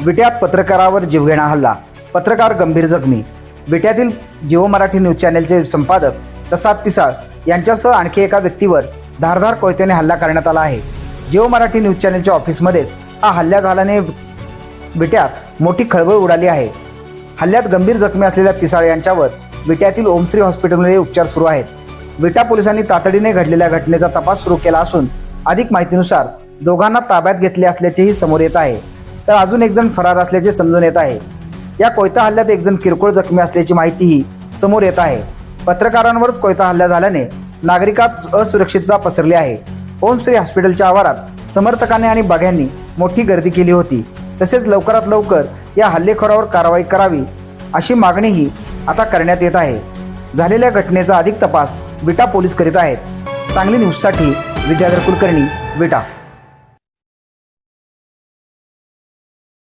विट्यात पत्रकारावर जीवघेणा हल्ला, पत्रकार गंभीर जखमी। विट्यातील जिओ मराठी न्यूज चॅनलचे संपादक प्रसाद पिसाळ यांच्यासह आणखी एका व्यक्तीवर धारदार कोयत्याने हल्ला करण्यात आला आहे। जिओ मराठी न्यूज चॅनलच्या ऑफिसमध्येच हा हल्ला झाल्याने विट्यात मोठी खळबळ उडाली आहे। हल्ल्यात गंभीर जखमी असलेल्या पिसाळ यांच्यावर विट्यातील ओमश्री हॉस्पिटलमध्ये उपचार सुरू आहेत। विटा पोलिसांनी तातडीने घडलेल्या घटनेचा तपास सुरू केला असून अधिक माहितीनुसार दोघांना ताब्यात घेतले असल्याचेही समोर येत आहे, तर अजून एक जण फरार असल्याचे समजून येत आहे। या कोयता हल्ल्यात एक जण किरकोळ जखमी असल्याची माहितीही समोर येत आहे। पत्रकारांवरच कोयता हल्ला झाल्याने नागरिकात असुरक्षितता पसरली आहे। ओमश्री हॉस्पिटलच्या आवारात समर्थकांनी आणि बघ्यांनी मोठी गर्दी केली होती। तसेच लवकरात लवकर या हल्लेखोरावर कारवाई करावी अशी मागणीही आता करण्यात येत आहे। झालेल्या घटनेचा अधिक तपास विटा पोलीस करीत आहेत। सांगली न्यूजसाठी विद्याधर कुलकर्णी, विटा।